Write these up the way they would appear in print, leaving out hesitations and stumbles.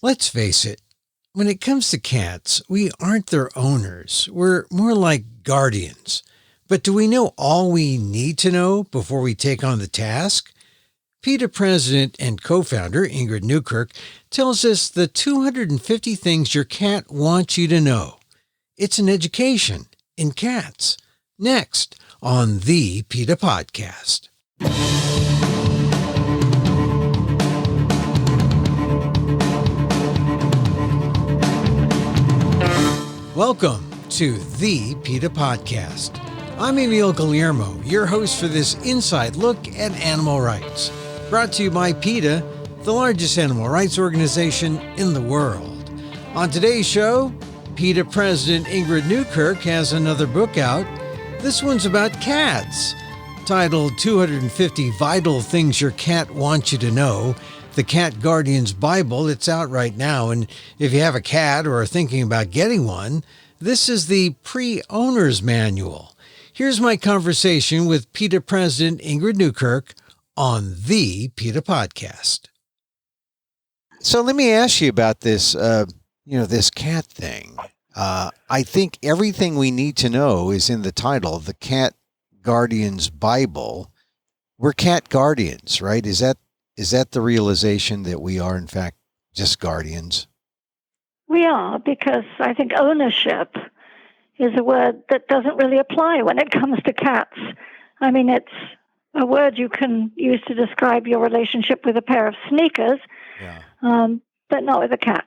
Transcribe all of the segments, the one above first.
Let's face it, when it comes to cats, we aren't their owners. We're more like guardians. But do we know all we need to know before we take on the task? PETA president and co-founder Ingrid Newkirk tells us the 250 things your cat wants you to know. It's an education in cats. Next on the PETA Podcast. Welcome to the PETA Podcast. I'm Emil Guillermo, your host for this inside look at animal rights. Brought to you by PETA, the largest animal rights organization in the world. On today's show, PETA President Ingrid Newkirk has another book out. This one's about cats, titled 250 Vital Things Your Cat Wants You to Know, The Cat Guardian's Bible. It's out right now, and if you have a cat or are thinking about getting one, this is the pre-owner's manual. Here's my conversation with PETA President Ingrid Newkirk on the PETA Podcast. So let me ask you about this, this cat thing. I think everything we need to know is in the title, The Cat Guardian's Bible. We're cat guardians, right? Is that the realization that we are, in fact, just guardians? We are, because I think ownership is a word that doesn't really apply when it comes to cats. I mean, it's a word you can use to describe your relationship with a pair of sneakers, but not with a cat.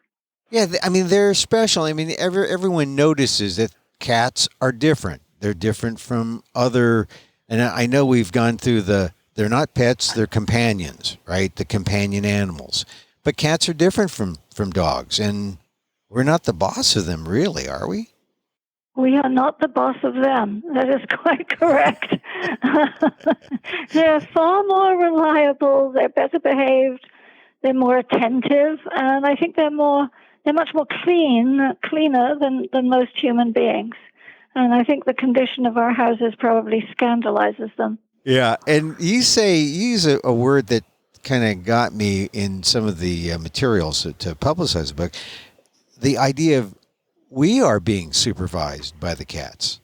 Yeah, they're special. I mean, everyone notices that cats are different. They're different from other, and I know we've gone through they're not pets, they're companions, right? The companion animals. But cats are different from dogs, and we're not the boss of them, really, are we? We are not the boss of them. That is quite correct. They're far more reliable, they're better behaved, they're more attentive, and I think they're much more cleaner than most human beings. And I think the condition of our houses probably scandalizes them. Yeah, and you use a word that kind of got me in some of the materials to publicize the book. The idea of we are being supervised by the cats.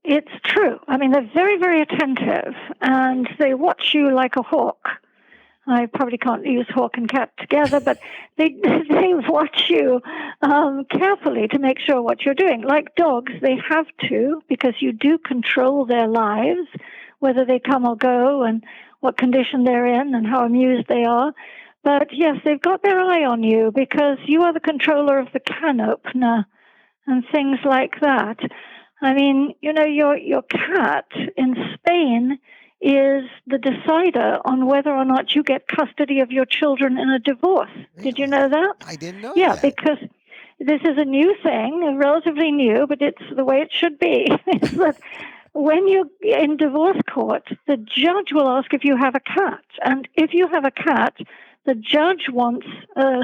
It's true. I mean, they're very, very attentive, and they watch you like a hawk. I probably can't use hawk and cat together, but they watch you carefully to make sure what you're doing. Like dogs, they have to, because you do control their lives, whether they come or go and what condition they're in and how amused they are. But yes, they've got their eye on you because you are the controller of the can opener and things like that. I mean, your cat in Spain is the decider on whether or not you get custody of your children in a divorce. Really? Did you know that? I didn't know that. Yeah, because this is a new thing, relatively new, but it's the way it should be. Is that when you're in divorce court, the judge will ask if you have a cat. And if you have a cat, the judge wants a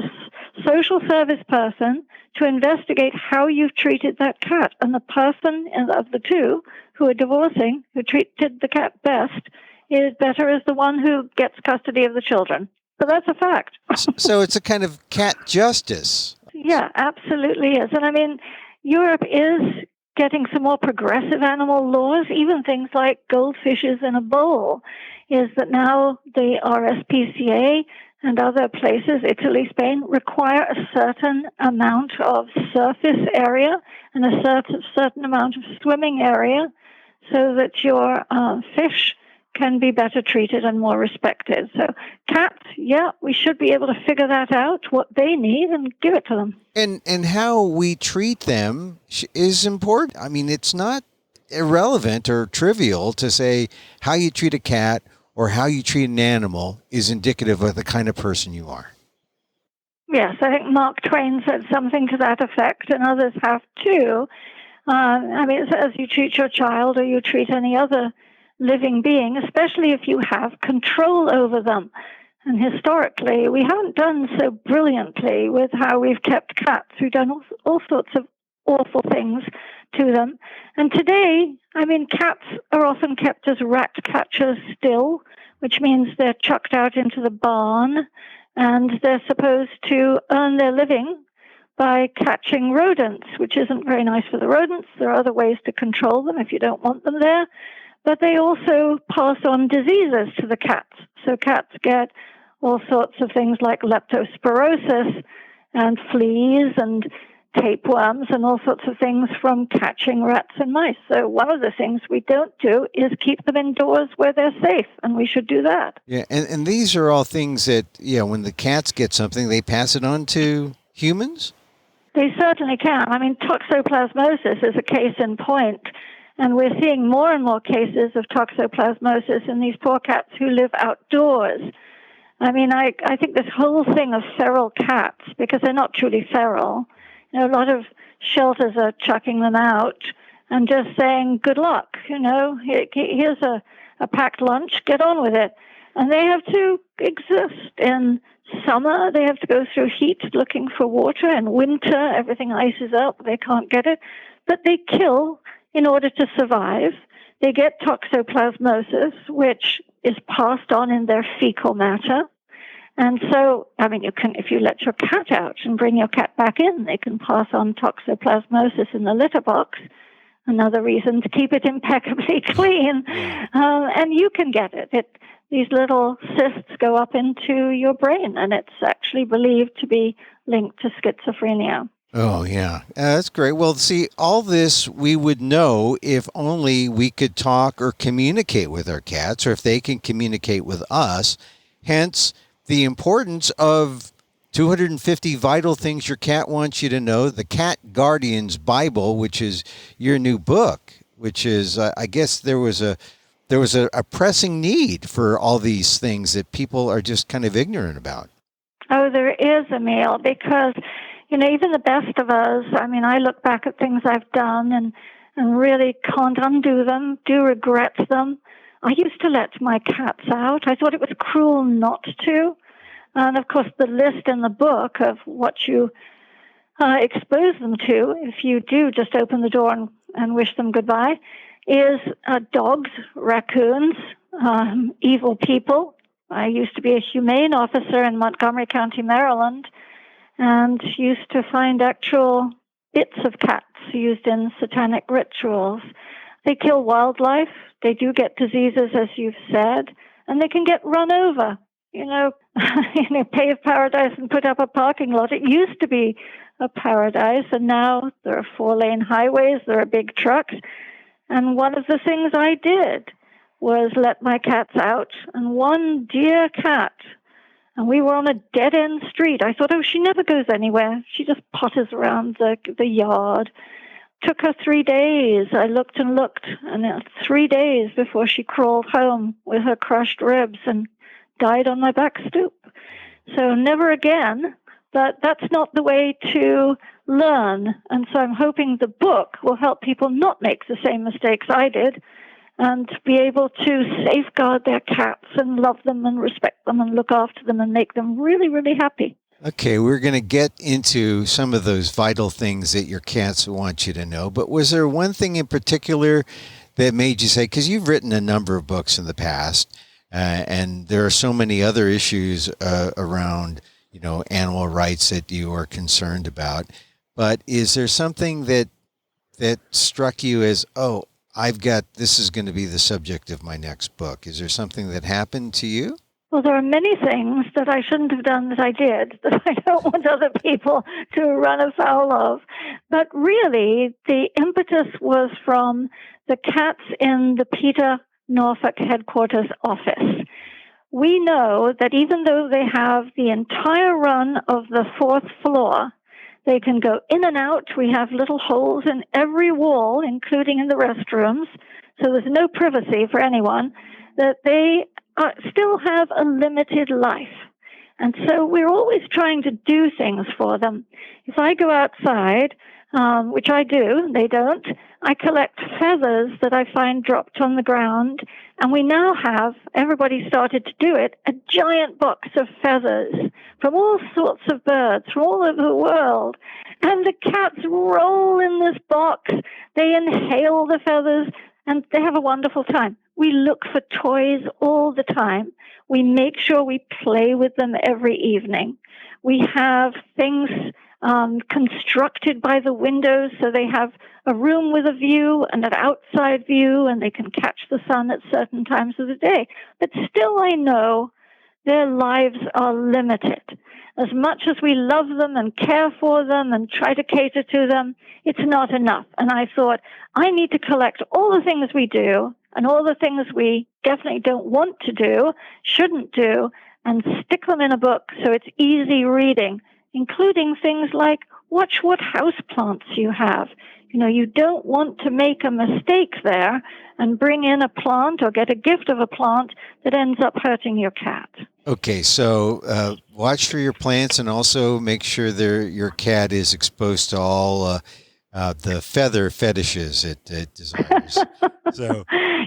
social service person to investigate how you've treated that cat. And the person of the two who are divorcing, who treated the cat best, is better as the one who gets custody of the children. But that's a fact. So it's a kind of cat justice. Yeah, absolutely is. And I mean, Europe is getting some more progressive animal laws, even things like goldfishes in a bowl, is that now the RSPCA and other places, Italy, Spain, require a certain amount of surface area and a certain amount of swimming area so that your fish can be better treated and more respected. So cats, yeah, we should be able to figure that out, what they need, and give it to them. And how we treat them is important. I mean, it's not irrelevant or trivial to say how you treat a cat or how you treat an animal is indicative of the kind of person you are. Yes, I think Mark Twain said something to that effect, and others have too. I mean, it's as you treat your child or you treat any other living being, especially if you have control over them. And historically, we haven't done so brilliantly with how we've kept cats. We've done all sorts of awful things to them. And today, I mean, cats are often kept as rat catchers still, which means they're chucked out into the barn and they're supposed to earn their living by catching rodents, which isn't very nice for the rodents. There are other ways to control them if you don't want them there. But they also pass on diseases to the cats. So cats get all sorts of things like leptospirosis and fleas and tapeworms and all sorts of things from catching rats and mice. So one of the things we don't do is keep them indoors where they're safe, and we should do that. Yeah, and these are all things that, when the cats get something, they pass it on to humans? They certainly can. I mean, toxoplasmosis is a case in point, and we're seeing more and more cases of toxoplasmosis in these poor cats who live outdoors. I mean, I think this whole thing of feral cats, because they're not truly feral, a lot of shelters are chucking them out and just saying, good luck, here's a packed lunch, get on with it. And they have to exist. In summer, they have to go through heat looking for water. In winter, everything ices up, they can't get it. But they kill in order to survive. They get toxoplasmosis, which is passed on in their fecal matter. And so, I mean, you can, if you let your cat out and bring your cat back in, they can pass on toxoplasmosis in the litter box. Another reason to keep it impeccably clean. And you can get it. These little cysts go up into your brain, and it's actually believed to be linked to schizophrenia. Oh, yeah. That's great. Well, see, all this we would know if only we could talk or communicate with our cats, or if they can communicate with us. Hence, the importance of 250 Vital Things Your Cat Wants You to Know, the Cat Guardian's Bible, which is your new book, which is, I guess there was a pressing need for all these things that people are just kind of ignorant about. Oh, there is, Emil, because, even the best of us, I mean, I look back at things I've done and really can't undo them, do regret them. I used to let my cats out. I thought it was cruel not to. And, of course, the list in the book of what you expose them to, if you do just open the door and wish them goodbye, is dogs, raccoons, evil people. I used to be a humane officer in Montgomery County, Maryland, and used to find actual bits of cats used in satanic rituals. They kill wildlife. They do get diseases, as you've said, and they can get run over. Pave paradise and put up a parking lot. It used to be a paradise, and now there are 4-lane highways, there are big trucks. And one of the things I did was let my cats out, and one dear cat, and we were on a dead-end street. I thought, she never goes anywhere. She just potters around the yard. Took her 3 days. I looked and looked, and 3 days before she crawled home with her crushed ribs and died on my back stoop. So never again, but that's not the way to learn. And so I'm hoping the book will help people not make the same mistakes I did and be able to safeguard their cats and love them and respect them and look after them and make them really, really happy. Okay, we're going to get into some of those vital things that your cats want you to know, but was there one thing in particular that made you say, because you've written a number of books in the past, and there are so many other issues around, animal rights that you are concerned about, but is there something that struck you as, this is going to be the subject of my next book? Is there something that happened to you? Well, there are many things that I shouldn't have done that I did, that I don't want other people to run afoul of. But really, the impetus was from the cats in the PETA Norfolk headquarters office. We know that even though they have the entire run of the 4th floor, they can go in and out. We have little holes in every wall, including in the restrooms, so there's no privacy for anyone, that they still have a limited life. And so we're always trying to do things for them. If I go outside, which I do, they don't, I collect feathers that I find dropped on the ground. And we now have, everybody started to do it, a giant box of feathers from all sorts of birds from all over the world. And the cats roll in this box. They inhale the feathers, and they have a wonderful time. We look for toys all the time. We make sure we play with them every evening. We have things constructed by the windows so they have a room with a view and an outside view, and they can catch the sun at certain times of the day. But still, I know their lives are limited. As much as we love them and care for them and try to cater to them, it's not enough. And I thought, I need to collect all the things we do and all the things we definitely don't want to do, shouldn't do, and stick them in a book so it's easy reading, including things like watch what house plants you have. You don't want to make a mistake there and bring in a plant or get a gift of a plant that ends up hurting your cat. Okay, so watch for your plants and also make sure your cat is exposed to all the feather fetishes it desires. So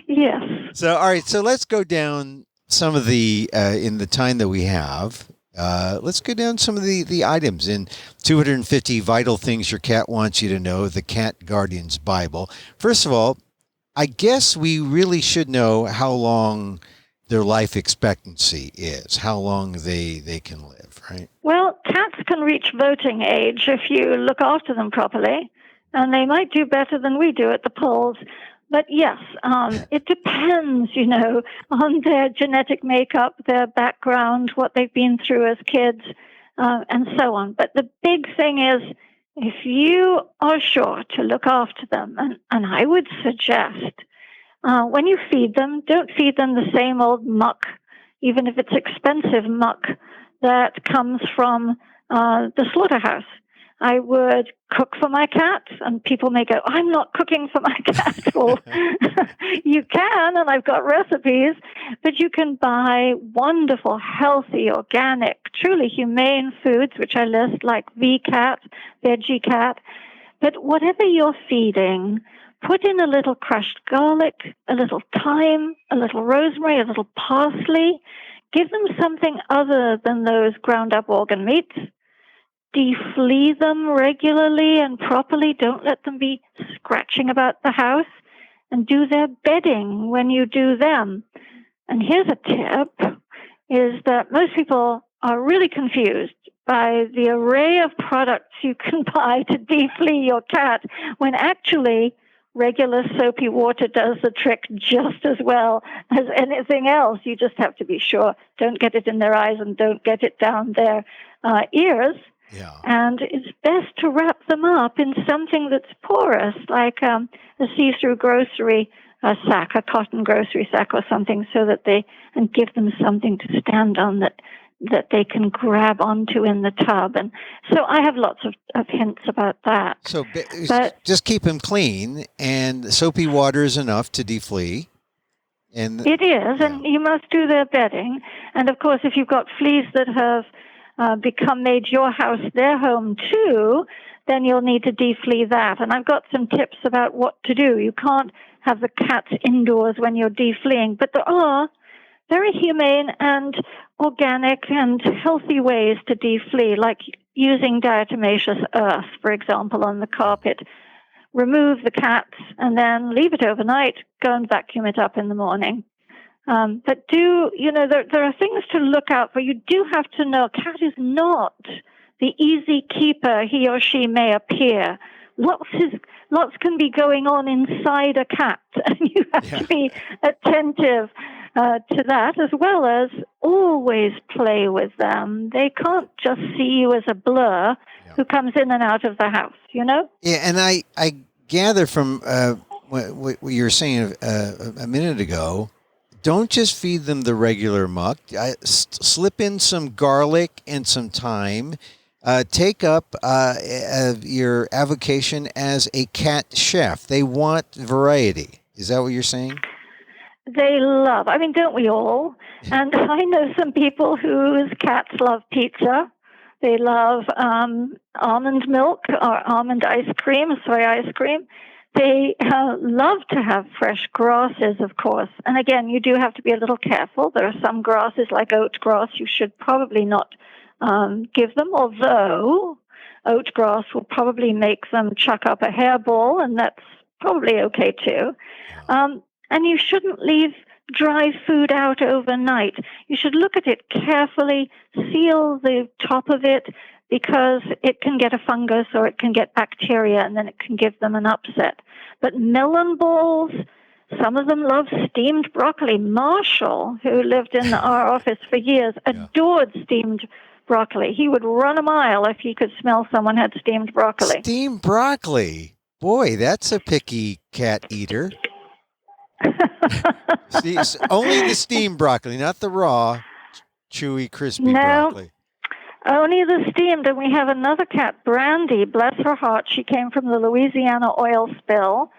yes. So all right, so let's go down some of the in the time that we have. Let's go down some of the items in 250 Vital Things Your Cat Wants You to Know, the Cat Guardian's Bible. First of all, I guess we really should know how long their life expectancy is, how long they can live, right? Well, cats can reach voting age if you look after them properly, and they might do better than we do at the polls. But yes, it depends, on their genetic makeup, their background, what they've been through as kids, and so on. But the big thing is, if you are sure to look after them, and I would suggest, when you feed them, don't feed them the same old muck, even if it's expensive muck that comes from the slaughterhouse. I would cook for my cat, and people may go, I'm not cooking for my cat. Well, you can, and I've got recipes, but you can buy wonderful, healthy, organic, truly humane foods, which I list, like V-Cat, Veggie Cat. But whatever you're feeding, put in a little crushed garlic, a little thyme, a little rosemary, a little parsley. Give them something other than those ground-up organ meats. Deflea them regularly and properly. Don't let them be scratching about the house. And do their bedding when you do them. And here's a tip, is that most people are really confused by the array of products you can buy to deflea your cat, when actually regular soapy water does the trick just as well as anything else. You just have to be sure. Don't get it in their eyes and don't get it down their ears. Yeah. And it's best to wrap them up in something that's porous, like a see-through grocery sack, a cotton grocery sack or something, so that and give them something to stand on that they can grab onto in the tub. And so I have lots of hints about that. So but just keep them clean, and soapy water is enough to deflea. And it is, and you must do their bedding. And of course, if you've got fleas that have made your house their home too, then you'll need to deflea that. And I've got some tips about what to do. You can't have the cats indoors when you're defleeing, but there are very humane and organic and healthy ways to deflea, like using diatomaceous earth, for example, on the carpet. Remove the cats and then leave it overnight. Go and vacuum it up in the morning. But there are things to look out for. You do have to know, cat is not the easy keeper he or she may appear. Lots can be going on inside a cat, and you have to be attentive to that, as well as always play with them. They can't just see you as a blur who comes in and out of the house, Yeah, and I gather from what you were saying a minute ago, don't just feed them the regular muck. Slip in some garlic and some thyme. Take up your avocation as a cat chef. They want variety. Is that what you're saying? They love, don't we all? And I know some people whose cats love pizza. They love almond milk or almond ice cream, soy ice cream. They love to have fresh grasses, of course. And again, you do have to be a little careful. There are some grasses, like oat grass, you should probably not give them, although oat grass will probably make them chuck up a hairball, and that's probably okay too. And you shouldn't leave dry food out overnight. You should look at it carefully, seal the top of it, because it can get a fungus or it can get bacteria, and then it can give them an upset. But melon balls, some of them love steamed broccoli. Marshall, who lived in our office for years, adored steamed broccoli. He would run a mile if he could smell someone had steamed broccoli. Steamed broccoli. Boy, that's a picky cat eater. See, only the steamed broccoli, not the raw, chewy, crispy broccoli. Only the steamed. And we have another cat, Brandy, bless her heart. She came from the Louisiana oil spill,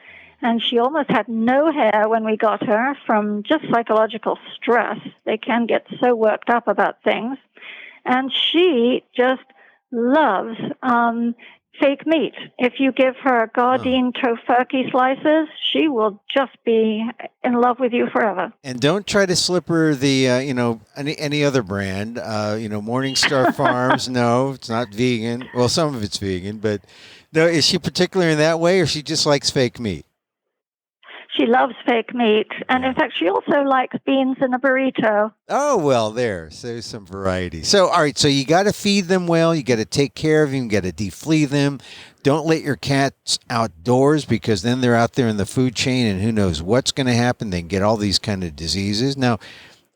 and she almost had no hair when we got her from just psychological stress. They can get so worked up about things. And she just loves fake meat. If you give her Gardein tofurkey slices, she will just be in love with you forever. And don't try to slip her the, any other brand. Morningstar Farms. No, it's not vegan. Well, some of it's vegan, but no, is she particular in that way, or she just likes fake meat? She loves fake meat. And in fact, she also likes beans in a burrito. Oh, well, there's some variety. So, all right, so you got to feed them well. You got to take care of them. You got to deflea them. Don't let your cats outdoors, because then they're out there in the food chain, and who knows what's going to happen. They can get all these kind of diseases. Now,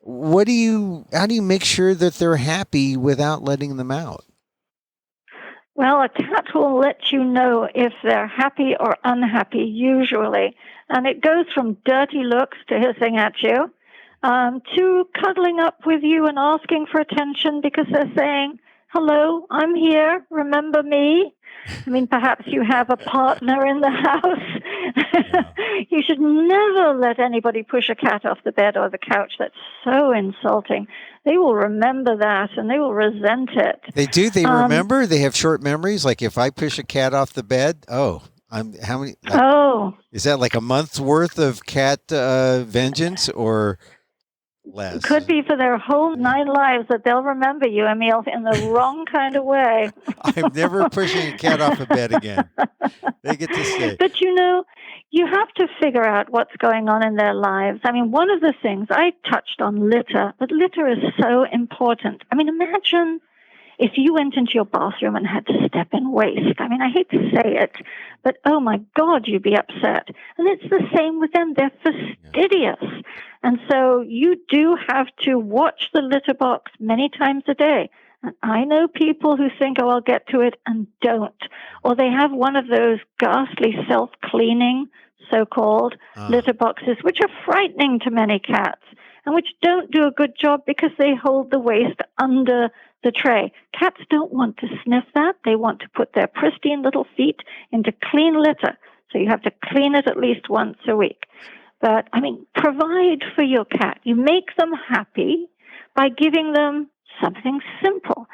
how do you make sure that they're happy without letting them out? Well, a cat will let you know if they're happy or unhappy, usually. And it goes from dirty looks to hissing at you, to cuddling up with you and asking for attention because they're saying, hello, I'm here, remember me? I mean, perhaps you have a partner in the house. You should never let anybody push a cat off the bed or the couch. That's so insulting. They will remember that, and they will resent it. They do? They remember? They have short memories? Like if I push a cat off the bed, how many? Is that like a month's worth of cat vengeance or less? It could be for their whole 9 lives that they'll remember you, Emil, in the wrong kind of way. I'm never pushing a cat off a bed again. They get to stay. But you have to figure out what's going on in their lives. I mean, one of the things I touched on litter, but litter is so important. I mean, imagine if you went into your bathroom and had to step in waste. I mean, I hate to say it, but oh my God, you'd be upset. And it's the same with them. They're fastidious. And so you do have to watch the litter box many times a day. And I know people who think, I'll get to it, and don't. Or they have one of those ghastly self-cleaning, so-called litter boxes, which are frightening to many cats, and which don't do a good job because they hold the waste under the tray. Cats don't want to sniff that. They want to put their pristine little feet into clean litter. So you have to clean it at least once a week. But, I mean, provide for your cat. You make them happy by giving them something simple.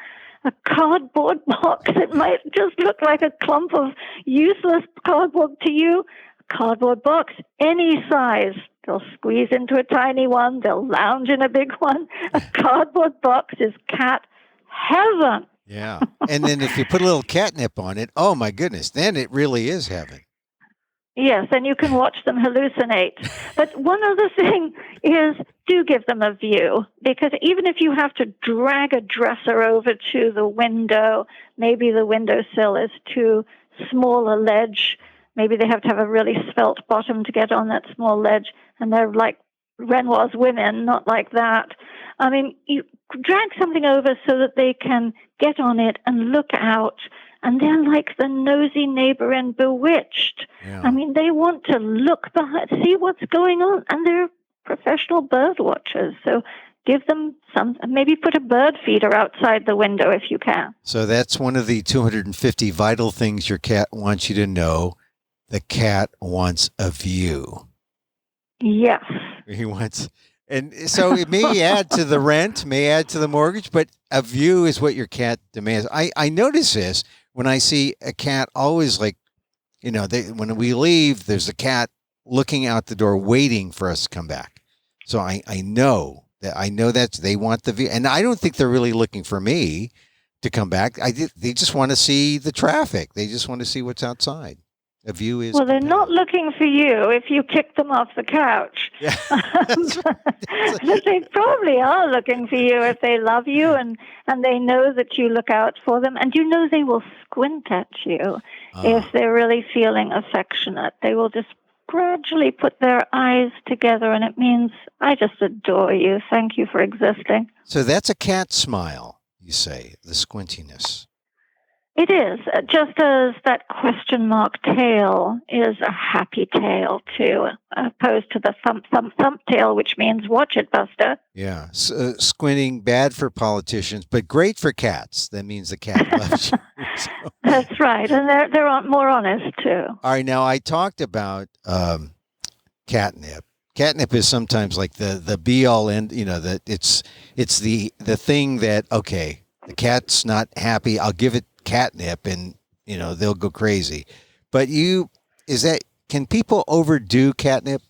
A cardboard box. It might just look like a clump of useless cardboard to you. A cardboard box, any size. They'll squeeze into a tiny one. They'll lounge in a big one. A cardboard box is cat heaven. Yeah. And then if you put a little catnip on it, oh my goodness, then it really is heaven. Yes, and you can watch them hallucinate. But one other thing is, do give them a view, because even if you have to drag a dresser over to the window, maybe the windowsill is too small a ledge, maybe they have to have a really svelte bottom to get on that small ledge, and they're like Renoir's women, not like that. I mean, you drag something over so that they can get on it and look out. And they're like the nosy neighbor in Bewitched. Yeah. I mean, they want to look behind, see what's going on. And they're professional bird watchers. So give them some, maybe put a bird feeder outside the window if you can. So that's one of the 250 vital things your cat wants you to know. The cat wants a view. Yes. He wants, and so it may add to the rent, may add to the mortgage, but a view is what your cat demands. I notice this. When I see a cat, always like, when we leave, there's a cat looking out the door, waiting for us to come back. So I know that they want the view, and I don't think they're really looking for me to come back. They just want to see the traffic. They just want to see what's outside. A view is Well, they're compelling. not looking for you if you kick them off the couch. Yeah. But they probably are looking for you if they love you and they know that you look out for them. And you know they will squint at you if they're really feeling affectionate. They will just gradually put their eyes together, and it means, I just adore you. Thank you for existing. So that's a cat smile, you say, the squintiness. It is, just as that question mark tail is a happy tail, too, opposed to the thump, thump, thump tail, which means watch it, Buster. Yeah. Squinting, bad for politicians, but great for cats. That means the cat loves you. So. That's right. And they're more honest, too. All right. Now, I talked about catnip. Catnip is sometimes like the be all end, that it's the thing that, okay, the cat's not happy. I'll give it catnip and, they'll go crazy. But can people overdo catnip?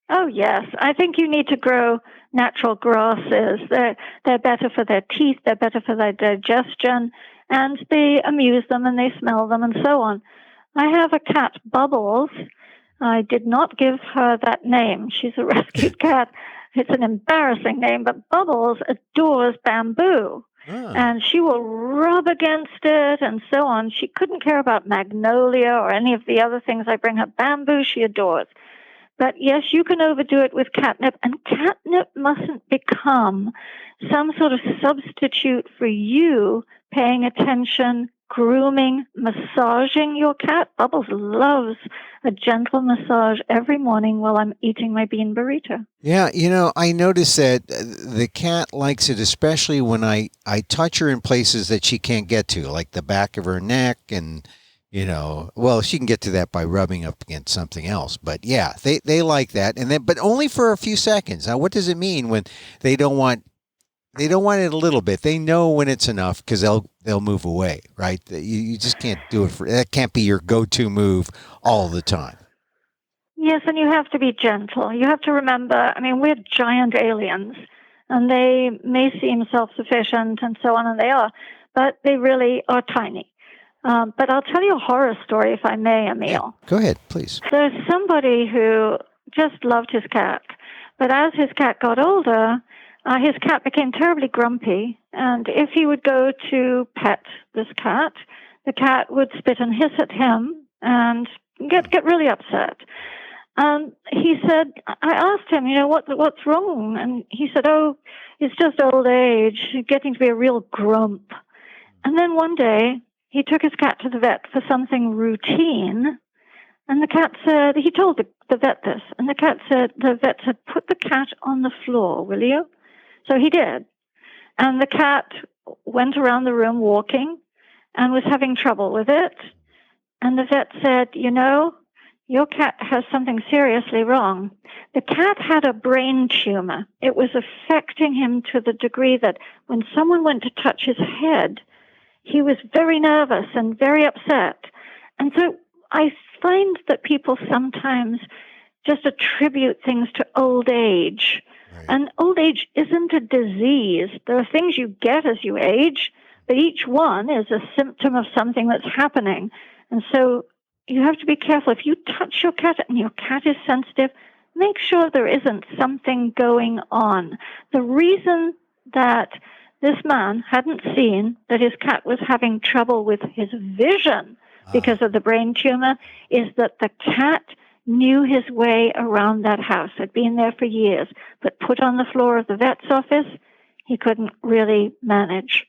Oh, yes. I think you need to grow natural grasses. They're better for their teeth. They're better for their digestion. And they amuse them and they smell them and so on. I have a cat, Bubbles. I did not give her that name. She's a rescued cat. It's an embarrassing name, but Bubbles adores bamboo. And she will rub against it and so on. She couldn't care about magnolia or any of the other things I bring her. Bamboo she adores. But yes, you can overdo it with catnip, and catnip mustn't become some sort of substitute for you paying attention, grooming, massaging your cat. Bubbles loves a gentle massage every morning while I'm eating my bean burrito. Yeah, I noticed that the cat likes it, especially when I touch her in places that she can't get to, like the back of her neck and, well, she can get to that by rubbing up against something else. But yeah, they like that. But only for a few seconds. Now, what does it mean when they don't want it a little bit? They know when it's enough because they'll move away, right? You just can't do it that can't be your go-to move all the time. Yes, and you have to be gentle. You have to remember, we're giant aliens, and they may seem self-sufficient and so on, and they are, but they really are tiny. But I'll tell you a horror story, if I may, Emil. Yeah, go ahead, please. There's somebody who just loved his cat, but as his cat got older, his cat became terribly grumpy, and if he would go to pet this cat, the cat would spit and hiss at him and get really upset. He said, I asked him, what's wrong? And he said, oh, it's just old age, getting to be a real grump. And then one day, he took his cat to the vet for something routine, and the cat said, he told the vet this, and the vet said, put the cat on the floor, will you? So he did. And the cat went around the room walking and was having trouble with it. And the vet said, your cat has something seriously wrong. The cat had a brain tumor. It was affecting him to the degree that when someone went to touch his head, he was very nervous and very upset. And so I find that people sometimes just attribute things to old age. Right. And old age isn't a disease. There are things you get as you age, but each one is a symptom of something that's happening. And so you have to be careful. If you touch your cat and your cat is sensitive, make sure there isn't something going on. The reason that this man hadn't seen that his cat was having trouble with his vision because of the brain tumor is that the cat knew his way around that house, had been there for years, but put on the floor of the vet's office, he couldn't really manage.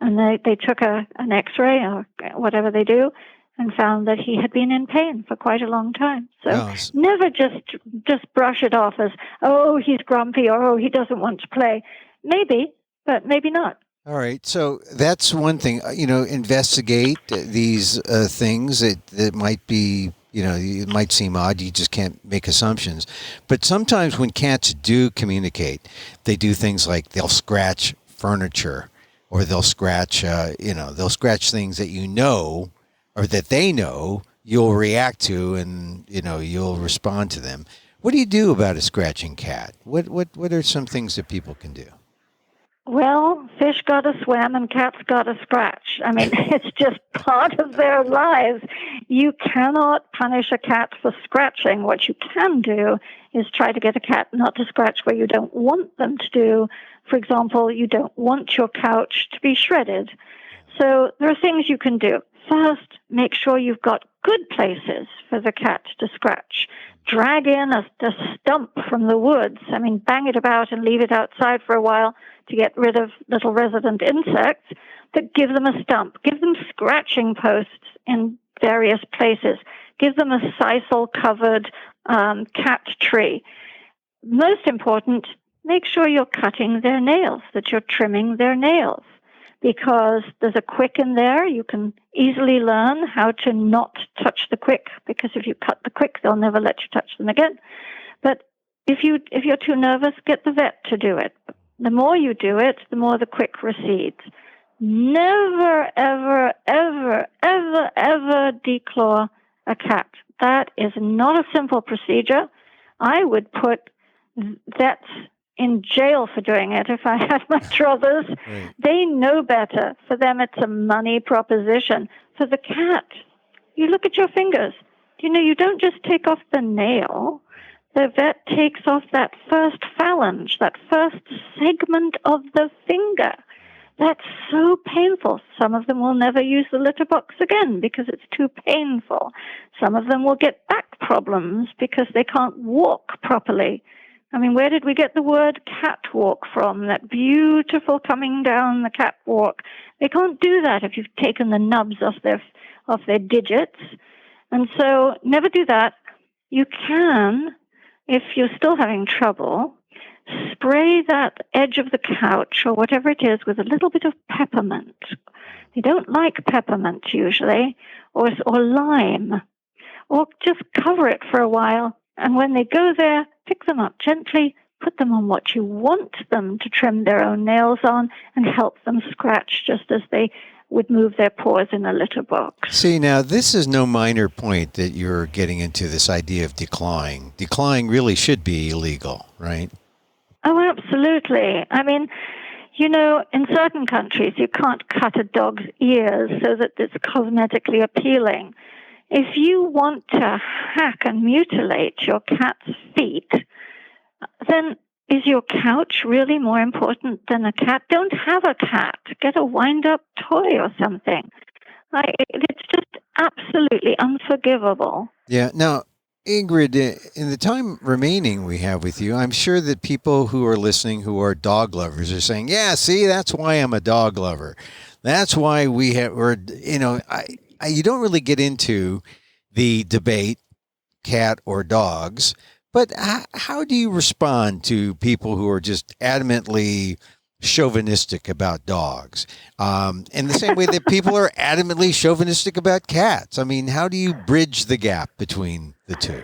And they took an x-ray or whatever they do and found that he had been in pain for quite a long time. So never just brush it off as, oh, he's grumpy or, oh, he doesn't want to play. Maybe, but maybe not. All right. So that's one thing, investigate these things that might be, it might seem odd. You just can't make assumptions. But sometimes when cats do communicate, they do things like they'll scratch furniture or they'll scratch, they'll scratch things that or that they know you'll react to and, you'll respond to them. What do you do about a scratching cat? What are some things that people can do? Well, fish gotta swim and cats gotta scratch. It's just part of their lives. You cannot punish a cat for scratching. What you can do is try to get a cat not to scratch where you don't want them to do. For example, you don't want your couch to be shredded. So there are things you can do. First, make sure you've got good places for the cat to scratch. Drag in a stump from the woods. I mean, bang it about and leave it outside for a while to get rid of little resident insects. But give them a stump. Give them scratching posts in various places. Give them a sisal-covered cat tree. Most important, make sure you're cutting their nails, that you're trimming their nails, because there's a quick in there. You can easily learn how to not touch the quick, because if you cut the quick, they'll never let you touch them again. But if you're too nervous, get the vet to do it. The more you do it, the more the quick recedes. Never, ever, ever, ever, ever declaw a cat. That is not a simple procedure. I would put vets in jail for doing it if I had my druthers. Right. They know better. For them, it's a money proposition. For the cat, you look at your fingers. You don't just take off the nail. The vet takes off that first phalange, that first segment of the finger. That's so painful. Some of them will never use the litter box again because it's too painful. Some of them will get back problems because they can't walk properly. I mean, where did we get the word catwalk from? That beautiful coming down the catwalk. They can't do that if you've taken the nubs off their digits. And so never do that. You can, if you're still having trouble, spray that edge of the couch or whatever it is with a little bit of peppermint. They don't like peppermint usually, or lime, or just cover it for a while. And when they go there, pick them up gently, put them on what you want them to trim their own nails on, and help them scratch just as they would move their paws in a litter box. See, now, this is no minor point that you're getting into this idea of declawing. Declawing really should be illegal, right? Oh, absolutely. I mean, in certain countries, you can't cut a dog's ears so that it's cosmetically appealing. If you want to hack and mutilate your cat's feet, then is your couch really more important than a cat? Don't have a cat. Get a wind-up toy or something. It's just absolutely unforgivable. Yeah. Now, Ingrid, in the time remaining we have with you, I'm sure that people who are listening who are dog lovers are saying, yeah, see, that's why I'm a dog lover. That's why you don't really get into the debate, cat or dogs, but how do you respond to people who are just adamantly chauvinistic about dogs? In the same way that people are adamantly chauvinistic about cats. I mean, how do you bridge the gap between the two?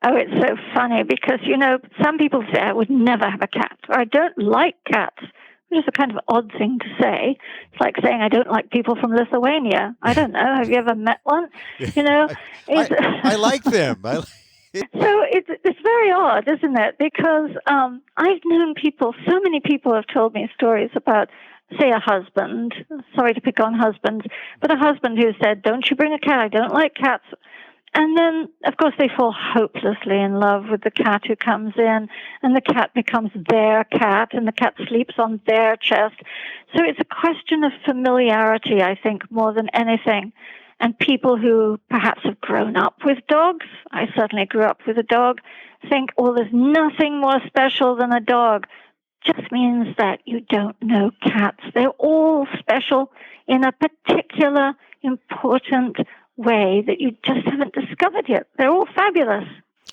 Oh, it's so funny because, some people say I would never have a cat, or I don't like cats, which is a kind of odd thing to say. It's like saying I don't like people from Lithuania. I don't know. Have you ever met one? I like them. So it's very odd, isn't it? Because I've known people, so many people have told me stories about, say, a husband, sorry to pick on husbands, but a husband who said, don't you bring a cat, I don't like cats. And then, of course, they fall hopelessly in love with the cat who comes in, and the cat becomes their cat, and the cat sleeps on their chest. So it's a question of familiarity, I think, more than anything. And people who perhaps have grown up with dogs, I certainly grew up with a dog, think, there's nothing more special than a dog. Just means that you don't know cats. They're all special in a particular important way that you just haven't discovered yet. They're all fabulous.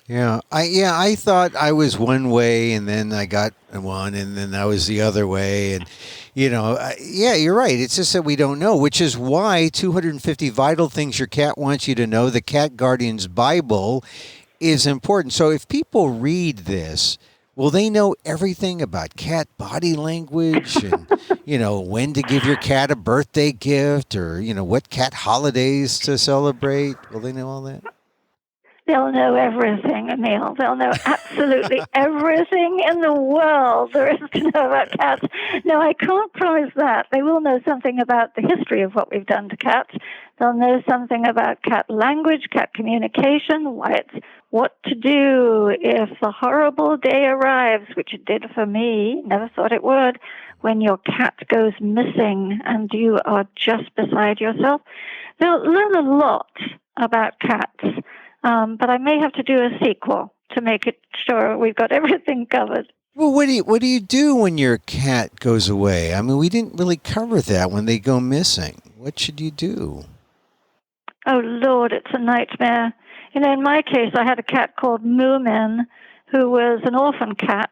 Yeah, I thought I was one way, and then I got one, and then I was the other way, and you're right. It's just that we don't know, which is why 250 Vital Things Your Cat Wants You to Know, the Cat Guardian's Bible, is important. So if people read this, will they know everything about cat body language and, when to give your cat a birthday gift or, what cat holidays to celebrate? Will they know all that? They'll know everything, Emil. They'll know absolutely everything in the world there is to know about cats. No, I can't promise that. They will know something about the history of what we've done to cats. They'll know something about cat language, cat communication, what to do if the horrible day arrives, which it did for me, never thought it would, when your cat goes missing and you are just beside yourself. They'll learn a lot about cats, but I may have to do a sequel to make it sure we've got everything covered. Well, what do you do when your cat goes away? I mean, we didn't really cover that when they go missing. What should you do? Oh, Lord, it's a nightmare. In my case, I had a cat called Moomin, who was an orphan cat.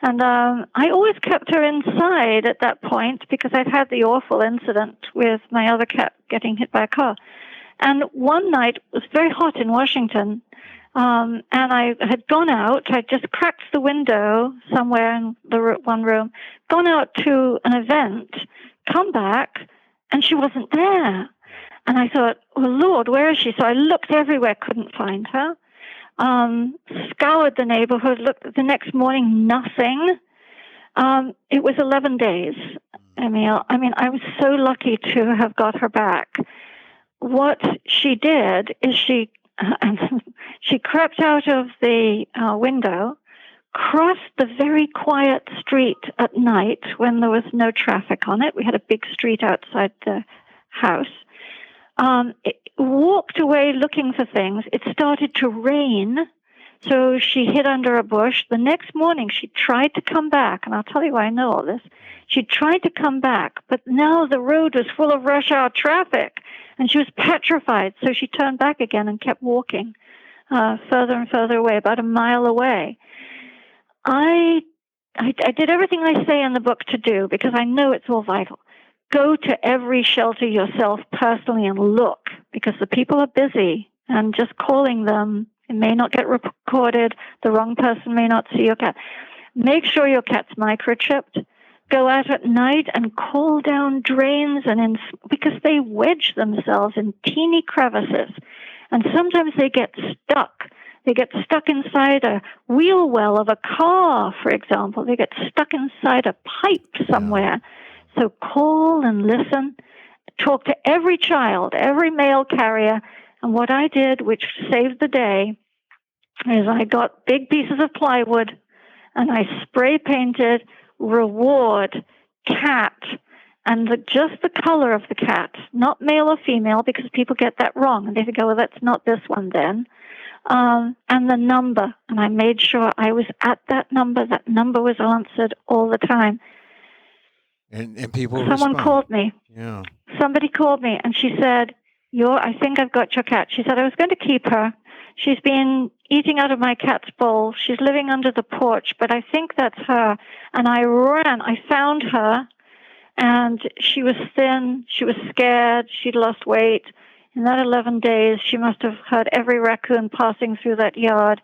And I always kept her inside at that point because I'd had the awful incident with my other cat getting hit by a car. And one night, it was very hot in Washington, and I had gone out. I just cracked the window somewhere in the one room, gone out to an event, come back, and she wasn't there. And I thought, oh, Lord, where is she? So I looked everywhere, couldn't find her. Scoured the neighborhood, looked the next morning, nothing. It was 11 days, Emil. I mean, I was so lucky to have got her back. What she did is she crept out of the window, crossed the very quiet street at night when there was no traffic on it. We had a big street outside the house. It walked away looking for things. It started to rain, so she hid under a bush. The next morning, she tried to come back, and I'll tell you why I know all this. She tried to come back, but now the road was full of rush hour traffic, and she was petrified, so she turned back again and kept walking further and further away, about a mile away. I did everything I say in the book to do because I know it's all vital. Go to every shelter yourself personally and look, because the people are busy, and just calling them, it may not get recorded. The wrong person may not see your cat. Make sure your cat's microchipped. Go out at night and call down drains, because they wedge themselves in teeny crevices, and sometimes they get stuck. They get stuck inside a wheel well of a car, for example. They get stuck inside a pipe somewhere. So call and listen, talk to every child, every mail carrier. And what I did, which saved the day, is I got big pieces of plywood and I spray painted reward cat and just the color of the cat, not male or female, because people get that wrong. And they think, oh, well, that's not this one then. And the number. And I made sure I was at that number. That number was answered all the time. And people Someone respond. Called me. Yeah. Somebody called me, and she said, I think I've got your cat. She said, I was going to keep her. She's been eating out of my cat's bowl. She's living under the porch, but I think that's her. And I ran. I found her, and she was thin. She was scared. She'd lost weight. In that 11 days, she must have heard every raccoon passing through that yard.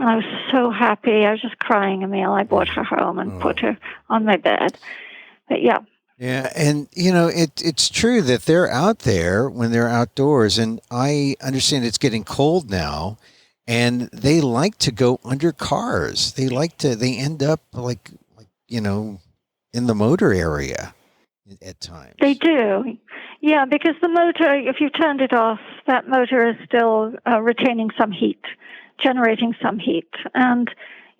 And I was so happy. I was just crying, Emil. I brought her home and put her on my bed. But yeah. Yeah, and it's true that they're out there when they're outdoors, and I understand it's getting cold now, and they like to go under cars. They end up like in the motor area at times. They do. Yeah, because the motor, if you turned it off, that motor is still retaining some heat, generating some heat. And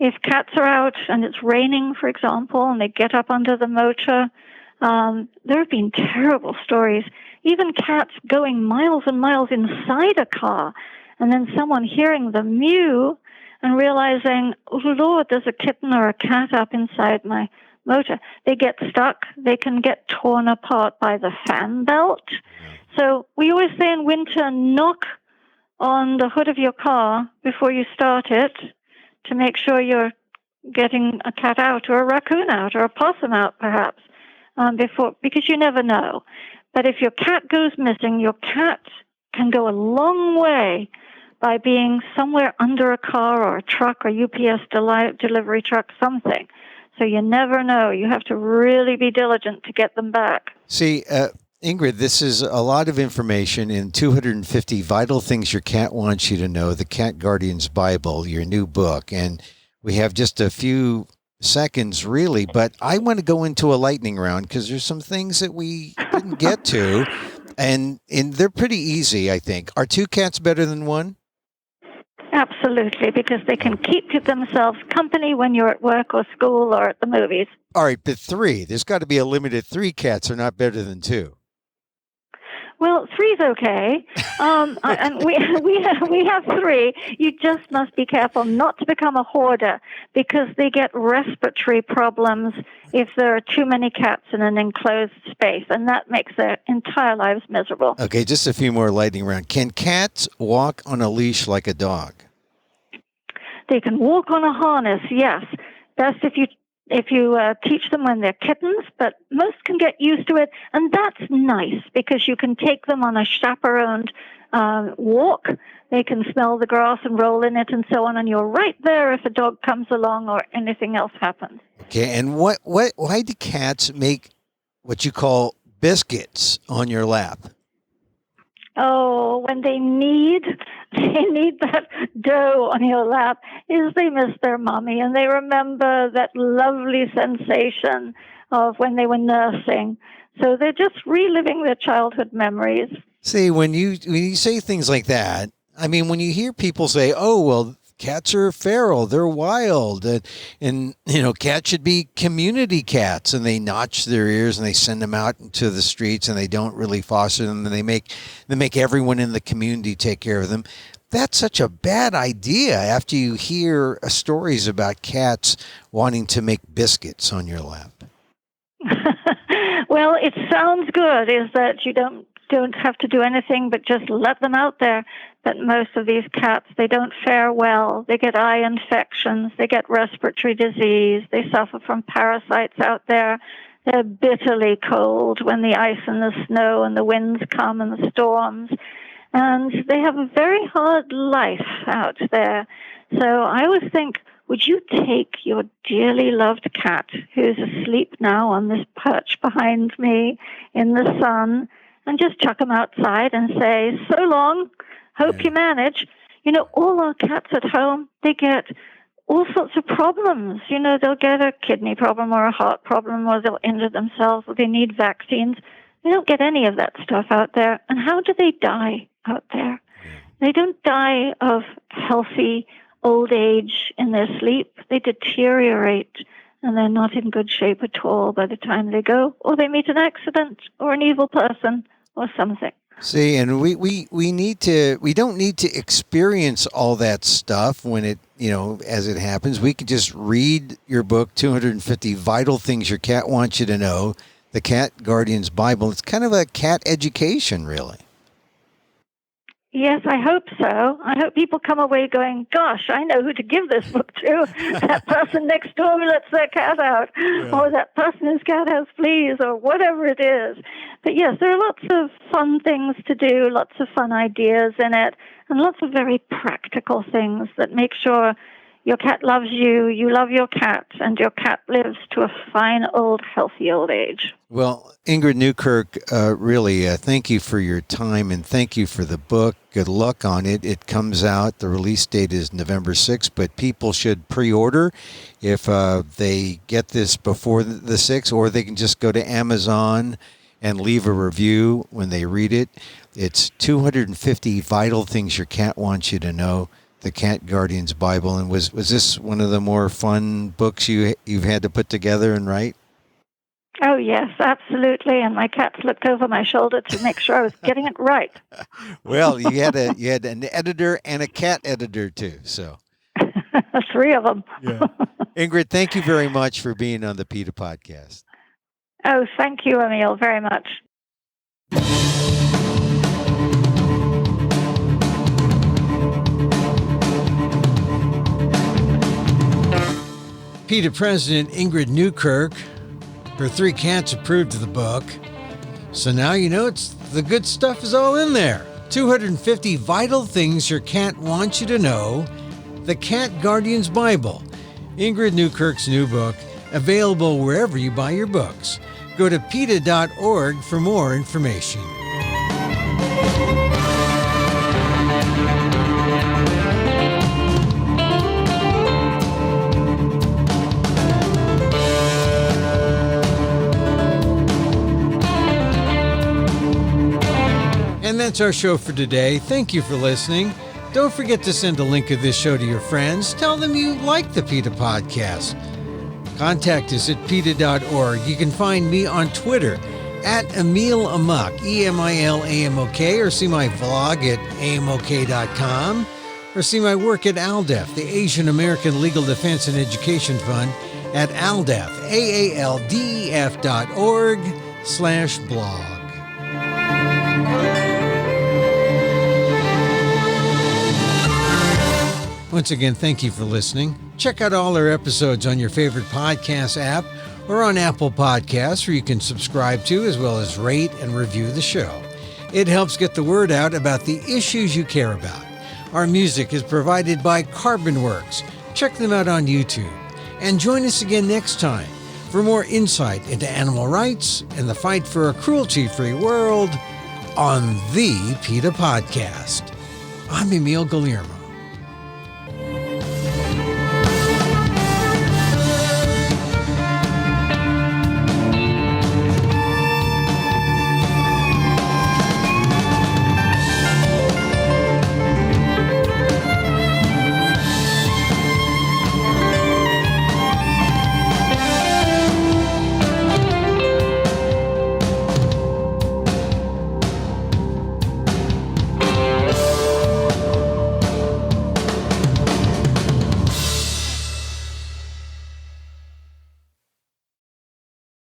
if cats are out and it's raining, for example, and they get up under the motor, there have been terrible stories. Even cats going miles and miles inside a car, and then someone hearing the mew and realizing, oh, Lord, there's a kitten or a cat up inside my motor. They get stuck. They can get torn apart by the fan belt. So we always say in winter, knock on the hood of your car before you start it, to make sure you're getting a cat out or a raccoon out or a possum out, perhaps, because you never know. But if your cat goes missing, your cat can go a long way by being somewhere under a car or a truck or UPS delivery truck, something. So you never know. You have to really be diligent to get them back. See, Ingrid, this is a lot of information in 250 Vital Things Your Cat Wants You to Know, the Cat Guardian's Bible, your new book. And we have just a few seconds, really, but I want to go into a lightning round because there's some things that we didn't get to. And they're pretty easy, I think. Are 2 cats better than 1? Absolutely, because they can keep themselves company when you're at work or school or at the movies. All right, but 3. There's got to be a limit at 3 cats are not better than 2. Well, 3's okay. And we have 3. You just must be careful not to become a hoarder, because they get respiratory problems if there are too many cats in an enclosed space, and that makes their entire lives miserable. Okay, just a few more lightning round. Can cats walk on a leash like a dog? They can walk on a harness, yes. Best if you teach them when they're kittens, but most can get used to it, and that's nice because you can take them on a chaperoned walk. They can smell the grass and roll in it and so on, and you're right there if a dog comes along or anything else happens. Okay, and why do cats make what you call biscuits on your lap? Oh, when they need that dough on your lap, is they miss their mommy, and they remember that lovely sensation of when they were nursing. So they're just reliving their childhood memories. See, when you say things like that, I mean, when you hear people say, "Oh, well, cats are feral, they're wild," and cats should be community cats, and they notch their ears and they send them out into the streets and they don't really foster them, and they make everyone in the community take care of them. That's such a bad idea after you hear stories about cats wanting to make biscuits on your lap. Well, it sounds good, is that you don't have to do anything but just let them out there. But most of these cats, they don't fare well. They get eye infections. They get respiratory disease. They suffer from parasites out there. They're bitterly cold when the ice and the snow and the winds come and the storms. And they have a very hard life out there. So I always think, would you take your dearly loved cat, who's asleep now on this perch behind me in the sun, and just chuck him outside and say, "So long, hope you manage." All our cats at home, they get all sorts of problems. They'll get a kidney problem or a heart problem, or they'll injure themselves, or they need vaccines. They don't get any of that stuff out there. And how do they die out there? They don't die of healthy old age in their sleep. They deteriorate, and they're not in good shape at all by the time they go, or they meet an accident or an evil person or something. See, and we don't need to experience all that stuff when it, as it happens. We could just read your book, 250 Vital Things Your Cat Wants You to Know, the Cat Guardian's Bible. It's kind of a cat education, really. Yes, I hope so. I hope people come away going, "Gosh, I know who to give this book to. That person next door who lets their cat out, or that person whose cat has fleas," or whatever it is. But yes, there are lots of fun things to do, lots of fun ideas in it, and lots of very practical things that make sure your cat loves you, you love your cat, and your cat lives to a fine, old, healthy old age. Well, Ingrid Newkirk, really, thank you for your time, and thank you for the book. Good luck on it. It comes out, the release date is November 6th, but people should pre-order if they get this before the 6th, or they can just go to Amazon and leave a review when they read it. It's 250 Vital Things Your Cat Wants You to Know, the Cat Guardian's Bible. And was this one of the more fun books you've had to put together and write? Oh, yes, absolutely. And my cats looked over my shoulder to make sure I was getting it right. Well, you had an editor and a cat editor, too. So 3 of them. Yeah. Ingrid, thank you very much for being on the PETA Podcast. Oh, thank you, Emil, very much. PETA President Ingrid Newkirk, her 3 cats approved of the book. So now it's the good stuff is all in there. 250 Vital Things Your Cat Wants You to Know, the Cat Guardian's Bible. Ingrid Newkirk's new book, available wherever you buy your books. Go to PETA.org for more information. that's our show for today. Thank you for listening. Don't forget to send a link of this show to your friends. Tell them you like the PETA Podcast. Contact us at PETA.org. You can find me on Twitter at Emil Amok, EMILAMOK, or see my vlog at AMOK.com, or see my work at ALDEF, the Asian American Legal Defense and Education Fund, at ALDEF, AALDEF.org/blog. Once again, thank you for listening. Check out all our episodes on your favorite podcast app or on Apple Podcasts, where you can subscribe to as well as rate and review the show. It helps get the word out about the issues you care about. Our music is provided by Carbonworks. Check them out on YouTube. And join us again next time for more insight into animal rights and the fight for a cruelty-free world on the PETA Podcast. I'm Emil Guillermo.